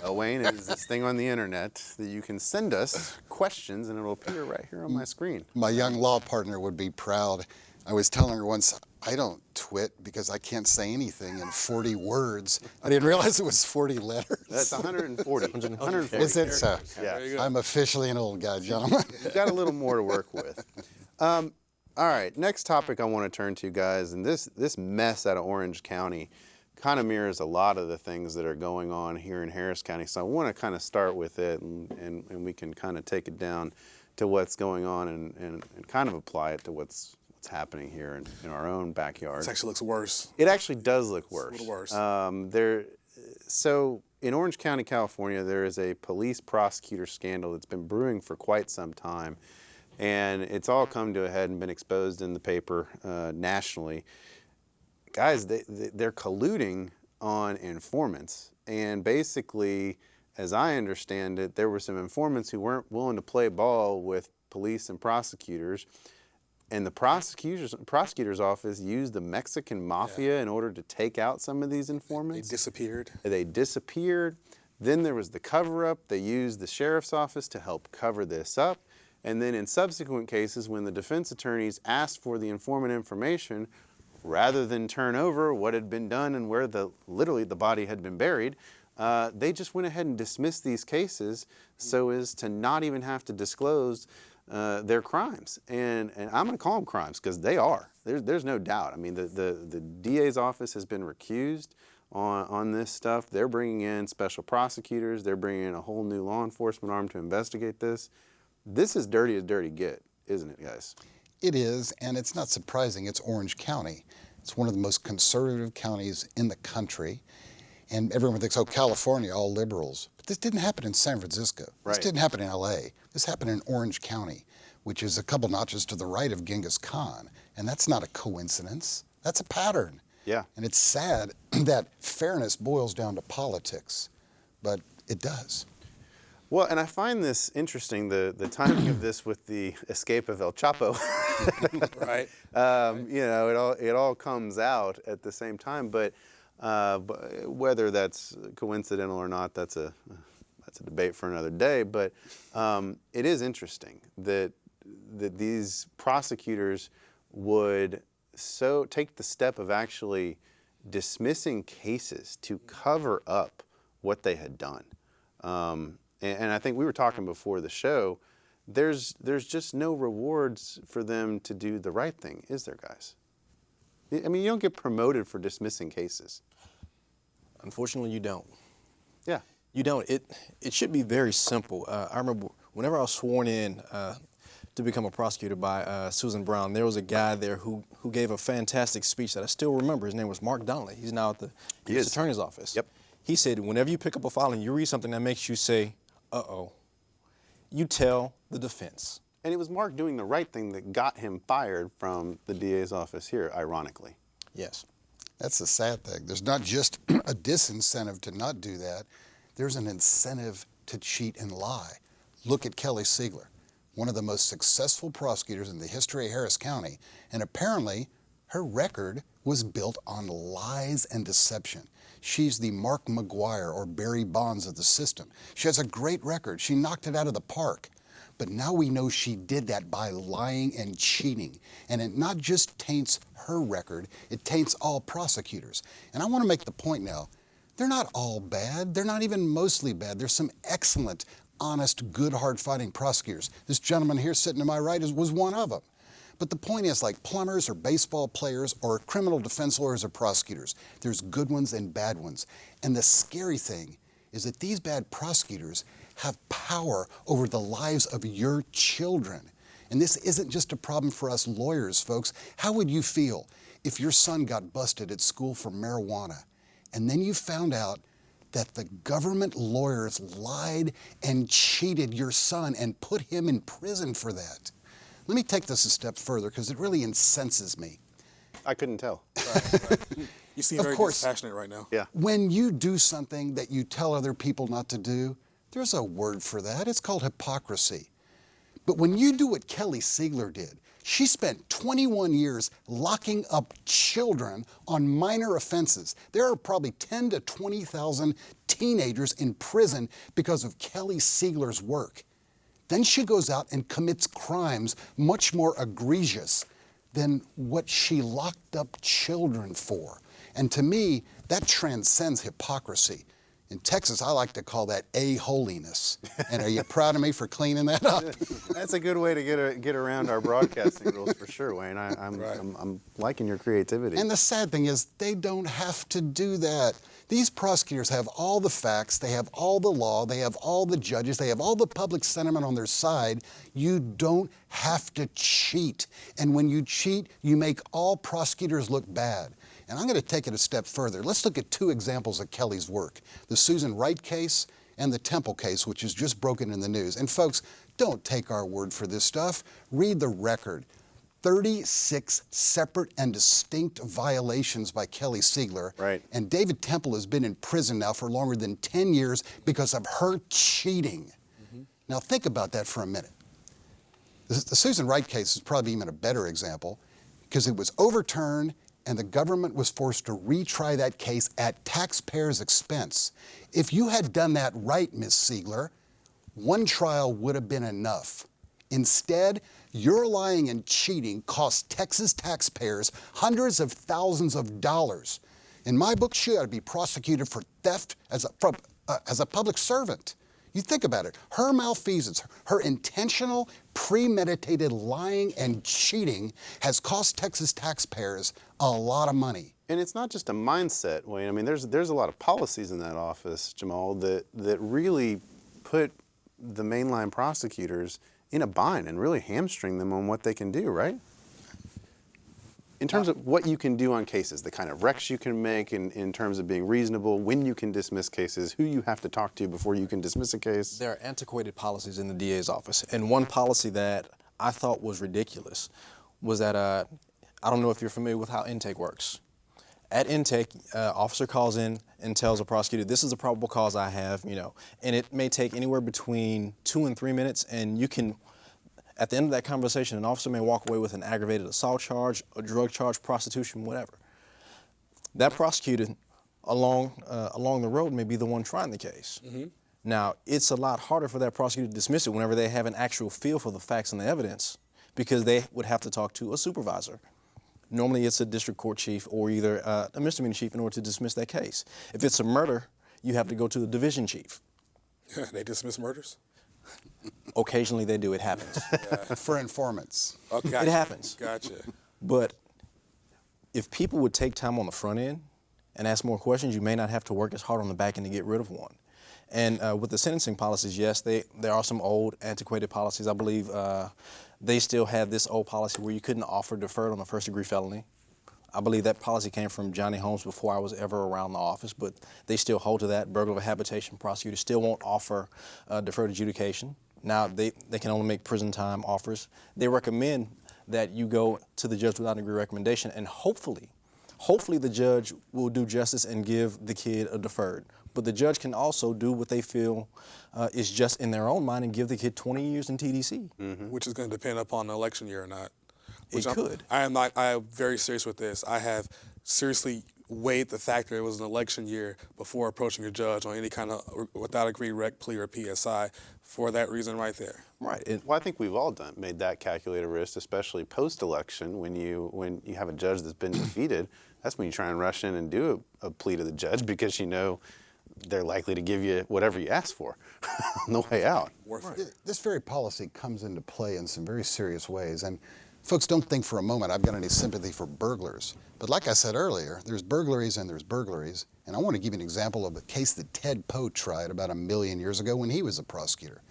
Wayne is this thing on the internet that you can send us questions and it'll appear right here on my screen. My young law partner would be proud. I was telling her once, I don't twit because I can't say anything in 40 words. I didn't realize it was 40 letters. That's 140. 140. Is it so? Yeah. There you go. I'm officially an old guy, gentlemen. You've got a little more to work with. All right, next topic I want to turn to, guys, and this mess out of Orange County kind of mirrors a lot of the things that are going on here in Harris County. So I want to kind of start with it, and we can kind of take it down to what's going on and kind of apply it to what's happening here in our own backyard. This actually looks worse. It actually does look worse. It's a little worse. So in Orange County, California, there is a police prosecutor scandal that's been brewing for quite some time. And it's all come to a head and been exposed in the paper nationally. Guys, they're colluding on informants. And basically, as I understand it, there were some informants who weren't willing to play ball with police and prosecutors. And the prosecutor's office used the Mexican mafia in order to take out some of these informants. They disappeared. They disappeared. Then there was the cover-up. They used the sheriff's office to help cover this up. And then in subsequent cases, when the defense attorneys asked for the informant information, rather than turn over what had been done and where literally the body had been buried, they just went ahead and dismissed these cases so as to not even have to disclose their crimes. And I'm going to call them crimes because they are. There's no doubt. I mean, the DA's office has been recused on this stuff. They're bringing in special prosecutors. They're bringing in a whole new law enforcement arm to investigate this. This is dirty as dirty get, isn't it, guys? It is, and it's not surprising. It's Orange County. It's one of the most conservative counties in the country. And everyone thinks, oh, California, all liberals. But this didn't happen in San Francisco. Right. This didn't happen in LA. This happened in Orange County, which is a couple notches to the right of Genghis Khan. And that's not a coincidence. That's a pattern. Yeah. And it's sad that fairness boils down to politics, but it does. Well, and I find this interesting, the timing of this with the escape of El Chapo. Right. You know, it all comes out at the same time, but whether that's coincidental or not, that's a debate for another day. But it is interesting that these prosecutors would take the step of actually dismissing cases to cover up what they had done. And I think we were talking before the show, there's just no rewards for them to do the right thing, is there, guys? I mean, you don't get promoted for dismissing cases. Unfortunately, you don't. Yeah. You don't. It should be very simple. I remember whenever I was sworn in to become a prosecutor by Susan Brown, there was a guy there who gave a fantastic speech that I still remember. His name was Mark Donnelly. He's now at the U.S. Attorney's Office. Yep. He said, whenever you pick up a file and you read something that makes you say, uh-oh, you tell the defense. And it was Mark doing the right thing that got him fired from the DA's office here, ironically. Yes. That's the sad thing. There's not just a disincentive to not do that. There's an incentive to cheat and lie. Look at Kelly Siegler, one of the most successful prosecutors in the history of Harris County, and apparently her record was built on lies and deception. She's the Mark McGuire or Barry Bonds of the system. She has a great record. She knocked it out of the park. But now we know she did that by lying and cheating. And it not just taints her record, it taints all prosecutors. And I want to make the point now, they're not all bad. They're not even mostly bad. There's some excellent, honest, good, hard-fighting prosecutors. This gentleman here sitting to my right was one of them. But the point is, like plumbers or baseball players or criminal defense lawyers or prosecutors, there's good ones and bad ones. And the scary thing is that these bad prosecutors have power over the lives of your children. And this isn't just a problem for us lawyers, folks. How would you feel if your son got busted at school for marijuana, and then you found out that the government lawyers lied and cheated your son and put him in prison for that? Let me take this a step further because it really incenses me. I couldn't tell. Right. You seem Of very course. dispassionate right now. Yeah. When you do something that you tell other people not to do, there's a word for that. It's called hypocrisy. But when you do what Kelly Siegler did, she spent 21 years locking up children on minor offenses. There are probably 10 to 20,000 teenagers in prison because of Kelly Siegler's work. Then she goes out and commits crimes much more egregious than what she locked up children for. And to me, that transcends hypocrisy. In Texas, I like to call that a-holiness. And are you proud of me for cleaning that up? That's a good way to get around our broadcasting rules for sure, Wayne. I'm liking your creativity. And the sad thing is, they don't have to do that. These prosecutors have all the facts, they have all the law, they have all the judges, they have all the public sentiment on their side. You don't have to cheat. And when you cheat, you make all prosecutors look bad. And I'm going to take it a step further. Let's look at two examples of Kelly's work, the Susan Wright case and the Temple case, which is just broken in the news. And folks, don't take our word for this stuff. Read the record. 36 separate and distinct violations by Kelly Siegler. Right. And David Temple has been in prison now for longer than 10 years because of her cheating. Mm-hmm. Now think about that for a minute. The Susan Wright case is probably even a better example because it was overturned and the government was forced to retry that case at taxpayers' expense. If you had done that right, Ms. Siegler, one trial would have been enough. Instead, your lying and cheating cost Texas taxpayers hundreds of thousands of dollars. In my book, she ought to be prosecuted for theft as a public servant. You think about it. Her malfeasance, her intentional, premeditated lying and cheating has cost Texas taxpayers a lot of money. And it's not just a mindset, Wayne. I mean, there's a lot of policies in that office, Gemayel, that really put the mainline prosecutors in a bind and really hamstring them on what they can do, right? In terms of what you can do on cases, the kind of recs you can make in terms of being reasonable, when you can dismiss cases, who you have to talk to before you can dismiss a case. There are antiquated policies in the DA's office. And one policy that I thought was ridiculous was that, I don't know if you're familiar with how intake works. At intake, officer calls in and tells a prosecutor, this is a probable cause I have, and it may take anywhere between 2 and 3 minutes, and you can, at the end of that conversation, an officer may walk away with an aggravated assault charge, a drug charge, prostitution, whatever. That prosecutor along the road may be the one trying the case. Mm-hmm. Now, it's a lot harder for that prosecutor to dismiss it whenever they have an actual feel for the facts and the evidence, because they would have to talk to a supervisor. Normally, it's a district court chief or either a misdemeanor chief in order to dismiss that case. If it's a murder, you have to go to the division chief. They dismiss murders? Occasionally they do, it happens. Yeah. For informants. Okay. It happens. Gotcha. But if people would take time on the front end and ask more questions, you may not have to work as hard on the back end to get rid of one. And with the sentencing policies, yes, there are some old, antiquated policies. I believe they still have this old policy where you couldn't offer deferred on a first-degree felony. I believe that policy came from Johnny Holmes before I was ever around the office, but they still hold to that. Burglar of habitation prosecutors still won't offer deferred adjudication. Now, they can only make prison time offers. They recommend that you go to the judge without a degree recommendation, and hopefully the judge will do justice and give the kid a deferred. But the judge can also do what they feel is just in their own mind and give the kid 20 years in TDC. Mm-hmm. Which is going to depend upon the election year or not. It could. I am very serious with this. I have seriously weighed the fact that it was an election year before approaching a judge on any kind of without a degree rec plea or PSI for that reason right there. Right. Well, I think we've all made that calculated risk, especially post-election when you have a judge that's been defeated. That's when you try and rush in and do a plea to the judge because you know they're likely to give you whatever you ask for on the way out. Right. This very policy comes into play in some very serious ways. And folks, don't think for a moment I've got any sympathy for burglars. But like I said earlier, there's burglaries and there's burglaries. And I want to give you an example of a case that Ted Poe tried about 1 million years ago when he was a prosecutor.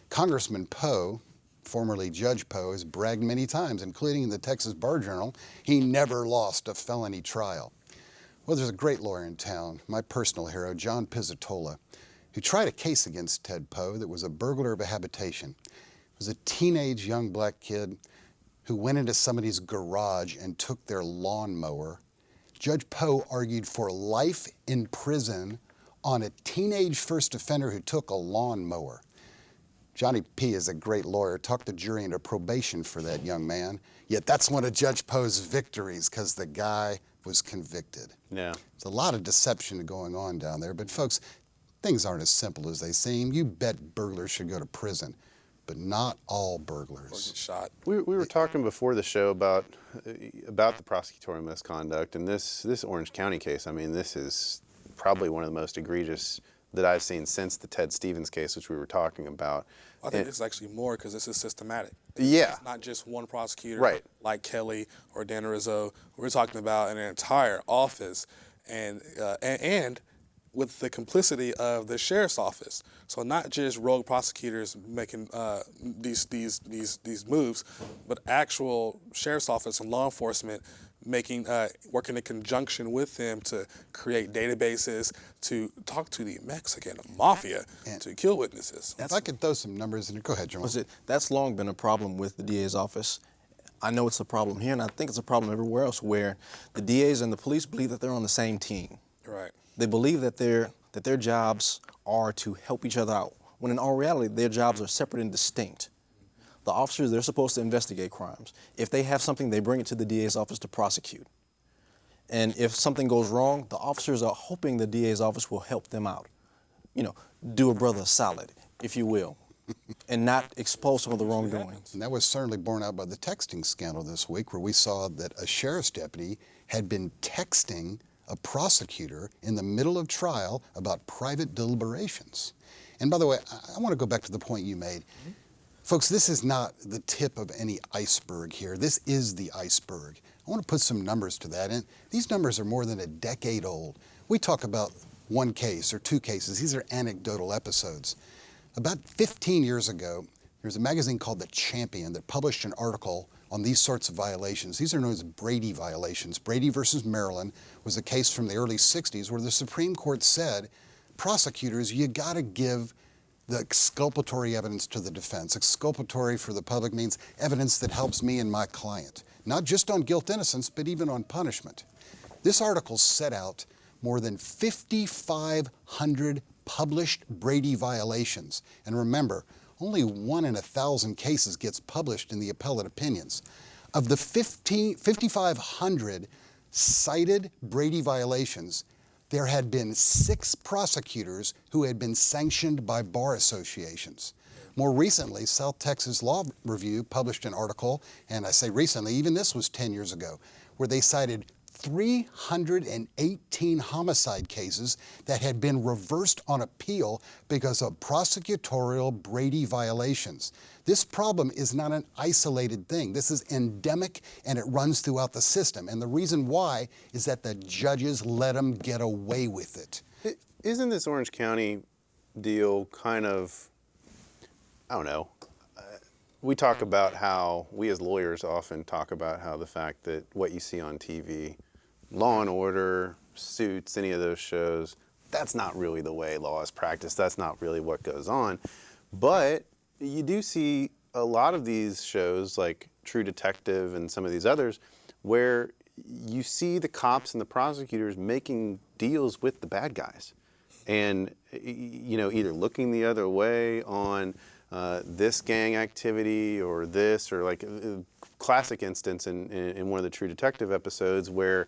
Congressman Poe, formerly Judge Poe, has bragged many times, including in the Texas Bar Journal, he never lost a felony trial. Well, there's a great lawyer in town, my personal hero, John Pizzatola, who tried a case against Ted Poe that was a burglar of a habitation. It was a teenage young black kid who went into somebody's garage and took their lawnmower. Judge Poe argued for life in prison on a teenage first offender who took a lawnmower. Johnny P. is a great lawyer, talked the jury into probation for that young man, yet that's one of Judge Poe's victories because the guy was convicted. Yeah. There's a lot of deception going on down there, but folks, things aren't as simple as they seem. You bet burglars should go to prison, but not all Or burglars. get shot. We were talking before the show about the prosecutorial misconduct, and this Orange County case, I mean, this is probably one of the most egregious that I've seen since the Ted Stevens case, which we were talking about. I think this is actually more because this is systematic. Yeah. It's not just one prosecutor Right. like Kelly or Dan Rizzo. We're talking about an entire office and with the complicity of the sheriff's office. So not just rogue prosecutors making these moves, but actual sheriff's office and law enforcement working in conjunction with them to create databases, to talk to the Mexican mafia, to kill witnesses. If I could throw some numbers in there. Go ahead, Jamal. That's long been a problem with the DA's office. I know it's a problem here, and I think it's a problem everywhere else, where the DAs and the police believe that they're on the same team. Right. They believe that their jobs are to help each other out, when in all reality, their jobs are separate and distinct. The officers, they're supposed to investigate crimes. If they have something, they bring it to the DA's office to prosecute. And if something goes wrong, the officers are hoping the DA's office will help them out. You know, do a brother solid, if you will, and not expose some of the wrongdoings. And that was certainly borne out by the texting scandal this week, where we saw that a sheriff's deputy had been texting a prosecutor in the middle of trial about private deliberations. And by the way, I want to go back to the point you made. Folks, this is not the tip of any iceberg here. This is the iceberg. I want to put some numbers to that. And these numbers are more than a decade old. We talk about one case or two cases. These are anecdotal episodes. About 15 years ago, there was a magazine called The Champion that published an article on these sorts of violations. These are known as Brady violations. Brady versus Maryland was a case from the early 60s where the Supreme Court said, prosecutors, you got to give the exculpatory evidence to the defense. Exculpatory for the public means evidence that helps me and my client, not just on guilt innocence, but even on punishment. This article set out more than 5,500 published Brady violations. And remember, only 1 in 1,000 cases gets published in the appellate opinions. Of the 5,500 cited Brady violations, there had been 6 prosecutors who had been sanctioned by bar associations. More recently, South Texas Law Review published an article, and I say recently, even this was 10 years ago, where they cited 318 homicide cases that had been reversed on appeal because of prosecutorial Brady violations. This problem is not an isolated thing. This is endemic, and it runs throughout the system. And the reason why is that the judges let them get away with it. Isn't this Orange County deal kind of, I don't know, we talk about how, we as lawyers often talk about how the fact that what you see on TV, Law and Order, Suits, any of those shows, that's not really the way law is practiced. That's not really what goes on. But you do see a lot of these shows like True Detective and some of these others where you see the cops and the prosecutors making deals with the bad guys and, you know, either looking the other way on this gang activity or this, or like a classic instance in one of the True Detective episodes where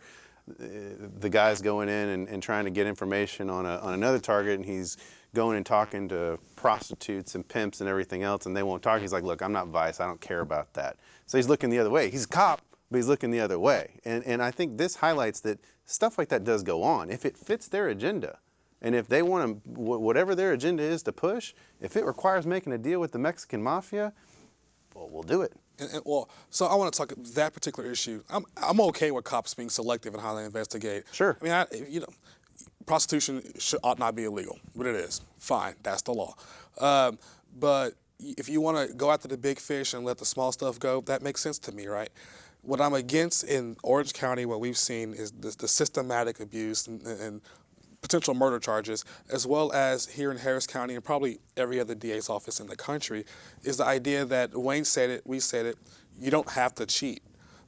the guy's going in and trying to get information on another target, and he's going and talking to prostitutes and pimps and everything else, and they won't talk. He's like, look, I'm not Vice. I don't care about that. So he's looking the other way. He's a cop, but he's looking the other way. And I think this highlights that stuff like that does go on. If it fits their agenda, and if they want to, whatever their agenda is to push, if it requires making a deal with the Mexican mafia, well, we'll do it. Well, so I want to talk that particular issue. I'm okay with cops being selective in how they investigate. Sure. I mean, prostitution ought not be illegal, but it is. Fine, that's the law. But if you want to go after the big fish and let the small stuff go, that makes sense to me, right? What I'm against in Orange County, what we've seen is the systematic abuse and potential murder charges, as well as here in Harris County and probably every other DA's office in the country, is the idea that Wayne said it, we said it, you don't have to cheat.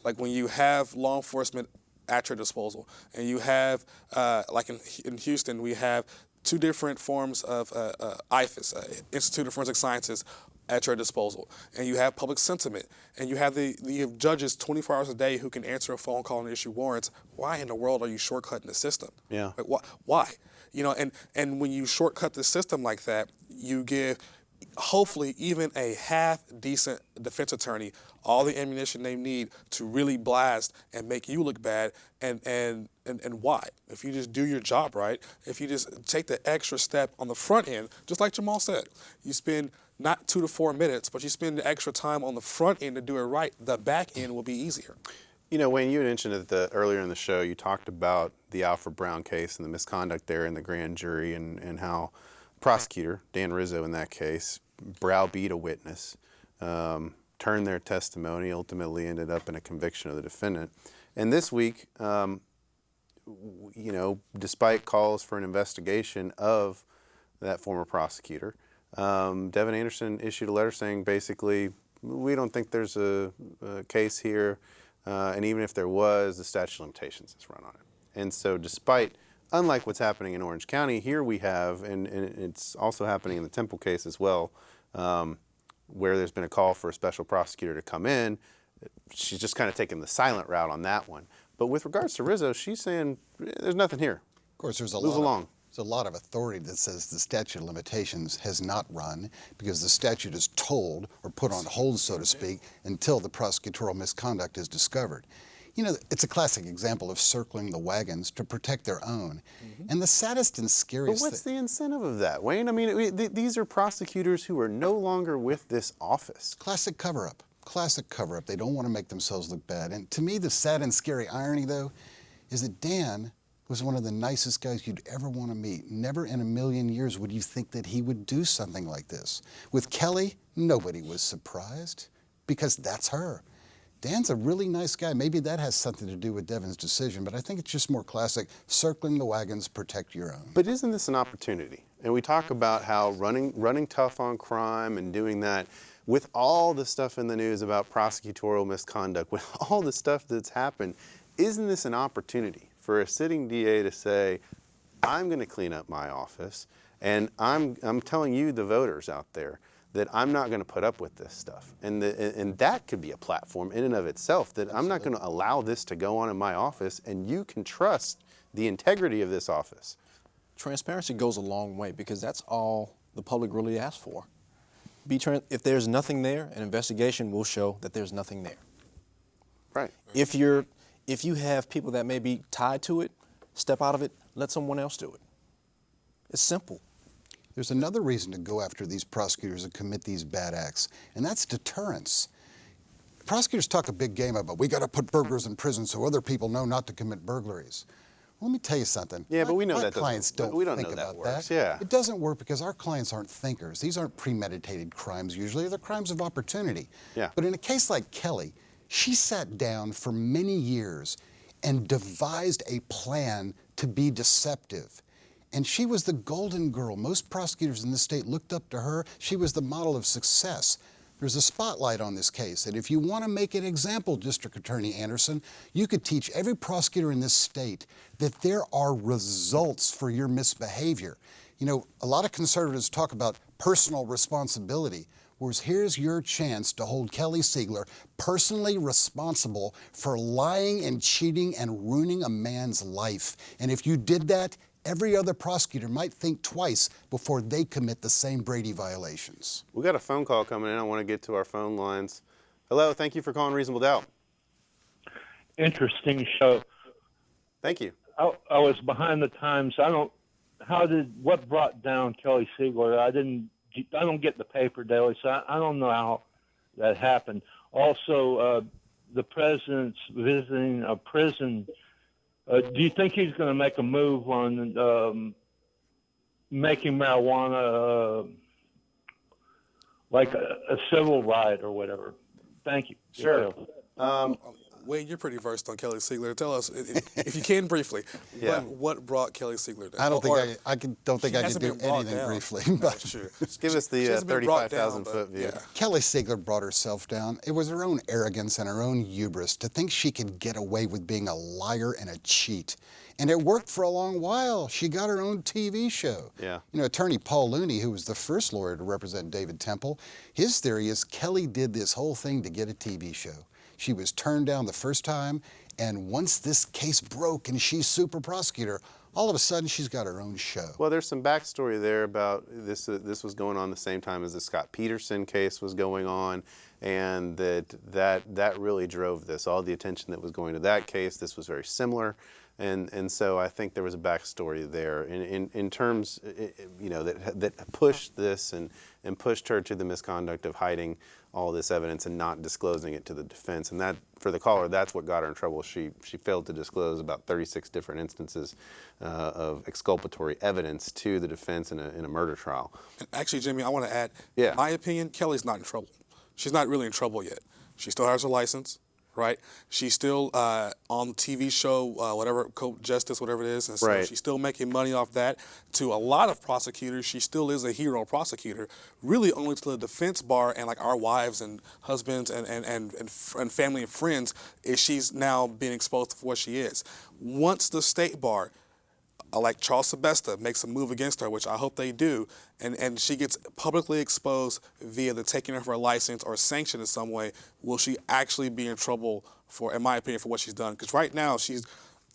Like when you have law enforcement at your disposal, and you have, like in Houston, we have 2 different forms of IFAS, Institute of Forensic Sciences, at your disposal, and you have public sentiment, and you have you have judges 24 hours a day who can answer a phone call and issue warrants. Why in the world are you shortcutting the system? Yeah. Like, why? You know, and when you shortcut the system like that, you give hopefully even a half decent defense attorney all the ammunition they need to really blast and make you look bad. And why? If you just do your job right, if you just take the extra step on the front end, just like Jamal said, you spend not 2 to 4 minutes, but you spend the extra time on the front end to do it right, the back end will be easier. You know, Wayne, you mentioned it earlier in the show, you talked about the Alfred Brown case and the misconduct there in the grand jury and how prosecutor, Dan Rizzo in that case, browbeat a witness, turned their testimony, ultimately ended up in a conviction of the defendant. And this week, you know, despite calls for an investigation of that former prosecutor, Devin Anderson issued a letter saying basically, we don't think there's a case here, and even if there was, the statute of limitations is run on it. And so despite, unlike what's happening in Orange County, here we have, and it's also happening in the Temple case as well, where there's been a call for a special prosecutor to come in. She's just kind of taking the silent route on that one. But with regards to Rizzo, she's saying there's nothing here. Of course, there's a lot of authority that says the statute of limitations has not run because the statute is told or put on hold, so to speak, until the prosecutorial misconduct is discovered. You know, it's a classic example of circling the wagons to protect their own. And the saddest and scariest But what's the incentive of that, Wayne? I mean, these are prosecutors who are no longer with this office. Classic cover-up. Classic cover-up. They don't want to make themselves look bad. And to me, the sad and scary irony, though, is that Dan was one of the nicest guys you'd ever want to meet. Never in a million years would you think that he would do something like this. With Kelly, nobody was surprised because that's her. Dan's a really nice guy. Maybe that has something to do with Devin's decision, but I think it's just more classic, circling the wagons, protect your own. But isn't this an opportunity? And we talk about how running tough on crime and doing that with all the stuff in the news about prosecutorial misconduct, with all the stuff that's happened, isn't this an opportunity for a sitting DA to say, I'm going to clean up my office, and I'm telling you, the voters out there, that I'm not going to put up with this stuff. And that could be a platform in and of itself, that I'm not going to allow this to go on in my office, and you can trust the integrity of this office. Transparency goes a long way because that's all the public really asks for. If there's nothing there, an investigation will show that there's nothing there. Right. If you have people that may be tied to it, step out of it, let someone else do it. It's simple. There's another reason to go after these prosecutors and commit these bad acts, and that's deterrence. Prosecutors talk a big game about, we got to put burglars in prison so other people know not to commit burglaries. Let me tell you something. Yeah, but we know my that clients doesn't, don't we don't think know that about works. that. Yeah. It doesn't work because our clients aren't thinkers. These aren't premeditated crimes usually. They're crimes of opportunity. Yeah. But in a case like Kelly, she sat down for many years and devised a plan to be deceptive. And she was the golden girl. Most prosecutors in this state looked up to her. She was the model of success. There's a spotlight on this case, and if you want to make an example, District Attorney Anderson, you could teach every prosecutor in this state that there are results for your misbehavior. You know, a lot of conservatives talk about personal responsibility, whereas here's your chance to hold Kelly Siegler personally responsible for lying and cheating and ruining a man's life. And if you did that, every other prosecutor might think twice before they commit the same Brady violations. We got a phone call coming in. I want to get to our phone lines. Hello, thank you for calling Reasonable Doubt. Interesting show. Thank you. I was behind the times. What brought down Kelly Siegler? I don't get the paper daily, so I don't know how that happened. Also, the president's visiting a prison Do you think he's going to make a move on making marijuana like a civil right or whatever? Thank you. Sure. Wade, you're pretty versed on Kelly Siegler. Tell us, if you can briefly, Yeah. what brought Kelly Siegler down? I don't think Or- I don't think She I could hasn't do been brought anything down. briefly. No, But that's true. Just give us the She hasn't been brought down, 35,000-foot view. yeah. Kelly Siegler brought herself down. It was her own arrogance and her own hubris to think she could get away with being a liar and a cheat. And it worked for a long while. She got her own TV show. Yeah. You know, attorney Paul Looney, who was the first lawyer to represent David Temple, his theory is Kelly did this whole thing to get a TV show. She was turned down the first time, and once this case broke and she's super prosecutor, all of a sudden she's got her own show. Well, there's some backstory there about this. This was going on the same time as the Scott Peterson case was going on, and that really drove this. All the attention that was going to that case. This was very similar, and so I think there was a backstory there in terms, you know, that pushed this and pushed her to the misconduct of hiding all this evidence and not disclosing it to the defense. And that, for the caller, that's what got her in trouble. She failed to disclose about 36 different instances of exculpatory evidence to the defense in a murder trial. Actually, Jimmy, I want to add, Yeah. in my opinion, Kelly's not in trouble. She's not really in trouble yet. She still has her license, right? She's still on the TV show, whatever, Code Justice, whatever it is. And so Right. she's still making money off that. To a lot of prosecutors, she still is a hero prosecutor, really only to the defense bar and like our wives and husbands and family and friends is she's now being exposed for what she is. Once the state bar, like Charles Sebesta, makes a move against her, which I hope they do, and she gets publicly exposed via the taking of her license or sanctioned in some way, will she actually be in trouble for, in my opinion, for what she's done? Because right now,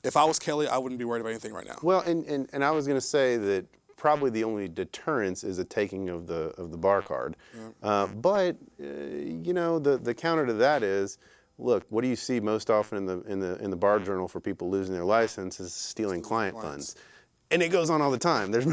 if I was Kelly, I wouldn't be worried about anything right now. Well, and I was going to say that probably the only deterrence is a taking of the bar card. But you know, the counter to that is, look, what do you see most often in the bar journal for people losing their license is stealing client funds. And it goes on all the time. There's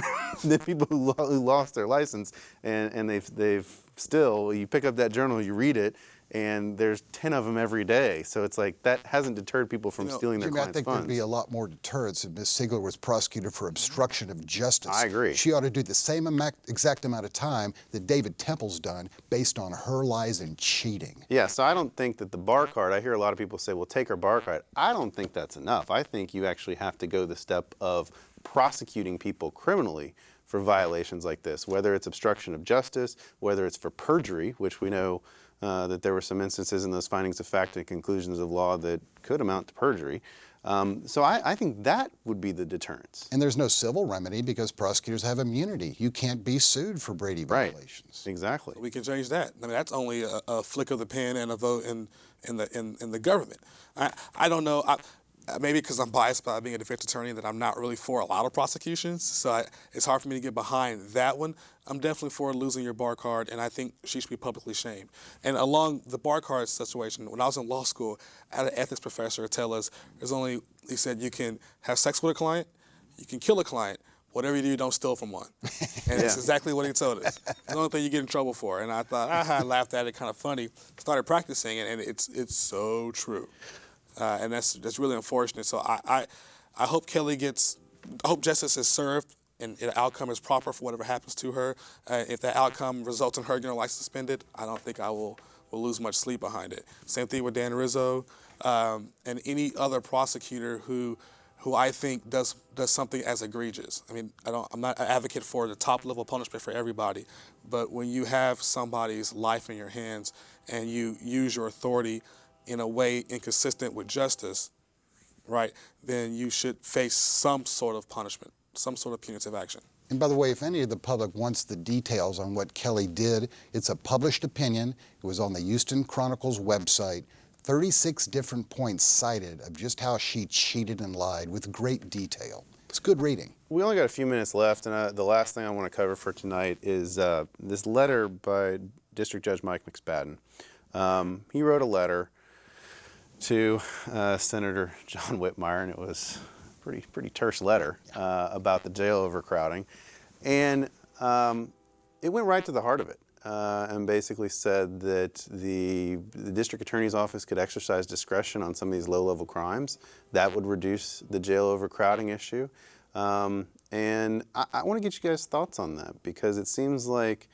the people who lost their license and they've still, you pick up that journal, you read it, and there's 10 of them every day. So it's like that hasn't deterred people from stealing their Jimmy, clients' I think funds. there'd be a lot more deterrence if Ms. Siegler was prosecuted for obstruction of justice. I agree. She ought to do the same exact amount of time that David Temple's done based on her lies and cheating. Yeah, so I don't think that the bar card, I hear a lot of people say, well, take her bar card. I don't think that's enough. I think you actually have to go the step of prosecuting people criminally for violations like this, whether it's obstruction of justice, whether it's for perjury, which we know that there were some instances in those findings of fact and conclusions of law that could amount to perjury. So I think that would be the deterrence. And there's no civil remedy because prosecutors have immunity. You can't be sued for Brady violations. Exactly. We can change that. I mean, that's only a flick of the pen and a vote in the government. I don't know. Maybe because I'm biased by being a defense attorney that I'm not really for a lot of prosecutions, so it's hard for me to get behind that one. I'm definitely for losing your bar card, and I think she should be publicly shamed. And along the bar card situation, when I was in law school, I had an ethics professor tell us he said you can have sex with a client, you can kill a client, whatever you do, don't steal from one. And It's exactly what he told us. It's the only thing you get in trouble for. And I thought, I laughed at it, kind of funny. Started practicing it, and it's so true. And that's really unfortunate. So I hope I hope justice is served and the outcome is proper for whatever happens to her. If that outcome results in her getting her license suspended, I don't think I will lose much sleep behind it. Same thing with Dan Rizzo and any other prosecutor who I think does something as egregious. I mean, I'm not an advocate for the top level punishment for everybody, but when you have somebody's life in your hands and you use your authority in a way inconsistent with justice, right, then you should face some sort of punishment, some sort of punitive action. And by the way, if any of the public wants the details on what Kelly did, it's a published opinion. It was on the Houston Chronicle's website. 36 different points cited of just how she cheated and lied with great detail. It's good reading. We only got a few minutes left, and the last thing I want to cover for tonight is this letter by District Judge Mike McSpadden. He wrote a letter to Senator John Whitmire, and it was a pretty terse letter about the jail overcrowding, and it went right to the heart of it. and basically said that the district attorney's office could exercise discretion on some of these low-level crimes. That would reduce the jail overcrowding issue. And I want to get you guys' thoughts on that, because it seems like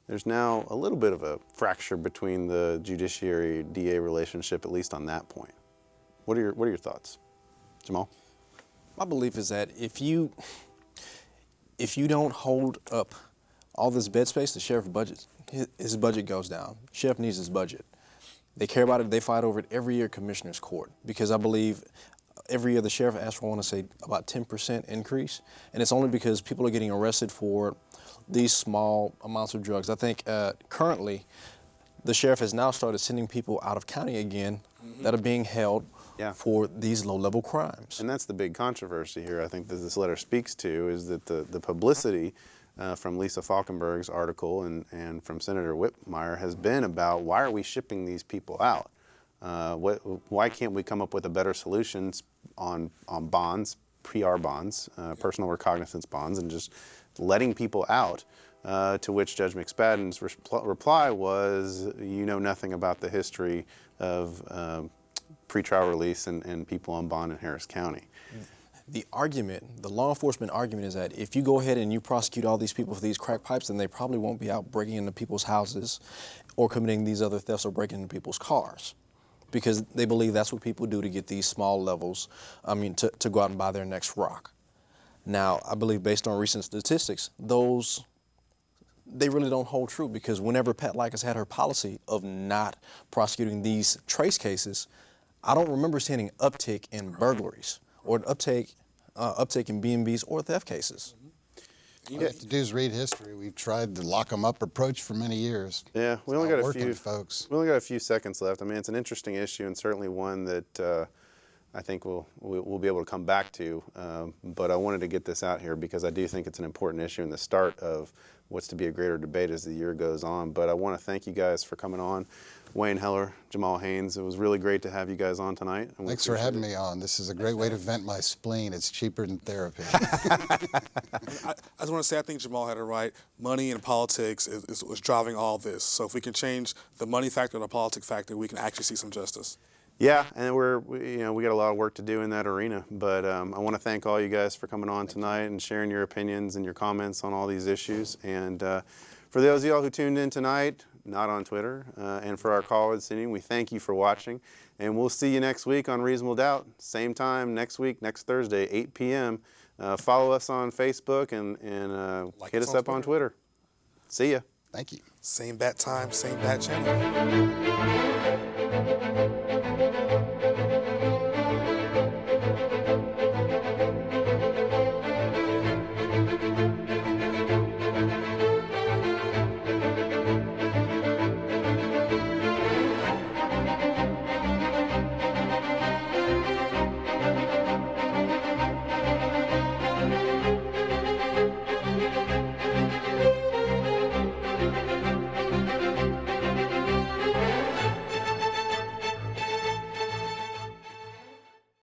there's now a little bit of a fracture between the judiciary-DA relationship, at least on that point. What are your thoughts, Jamal? My belief is that if you don't hold up all this bed space, the sheriff budget, his budget goes down. Sheriff needs his budget. They care about it. They fight over it every year, Commissioner's Court, because I believe every year the sheriff asks for, I want to say, about 10% increase, and it's only because people are getting arrested for these small amounts of drugs. I think currently the sheriff has now started sending people out of county again that are being held for these low-level crimes. And that's the big controversy here, I think, that this letter speaks to, is that the publicity from Lisa Falkenberg's article and from Senator Whitmire has been about, why are we shipping these people out? Why can't we come up with a better solution on bonds, PR bonds, personal recognizance bonds, and just letting people out? To which Judge McSpadden's reply was, you know nothing about the history of pretrial release and people on bond in Harris County. The argument, the law enforcement argument, is that if you go ahead and you prosecute all these people for these crack pipes, then they probably won't be out breaking into people's houses or committing these other thefts or breaking into people's cars, because they believe that's what people do to get these small levels, to go out and buy their next rock. Now, I believe based on recent statistics, they really don't hold true, because whenever Pat Likas had her policy of not prosecuting these trace cases, I don't remember seeing an uptick in burglaries or an uptick in B&Bs or theft cases. All you have to do is read history. We've tried the lock 'em up approach for many years. Yeah, we It's only not got a working, few, folks. We only got a few seconds left. I mean, it's an interesting issue, and certainly one that I think we'll be able to come back to. But I wanted to get this out here because I do think it's an important issue in the start of what's to be a greater debate as the year goes on. But I want to thank you guys for coming on. Wayne Heller, Gemayel Haynes, it was really great to have you guys on tonight. And Thanks for having me on. This is a great way to vent my spleen. It's cheaper than therapy. I just want to say, I think Jamal had it right. Money and politics is driving all this. So if we can change the money factor and the politics factor, we can actually see some justice. Yeah, and we got a lot of work to do in that arena. But I want to thank all you guys for coming on tonight and sharing your opinions and your comments on all these issues. And for those of y'all who tuned in tonight, not on Twitter, and for our call listening, we thank you for watching. And we'll see you next week on Reasonable Doubt. Same time next week, next Thursday, 8 p.m. Follow us on Facebook and hit us up on Twitter. See ya. Thank you. Same bat time, same bat channel.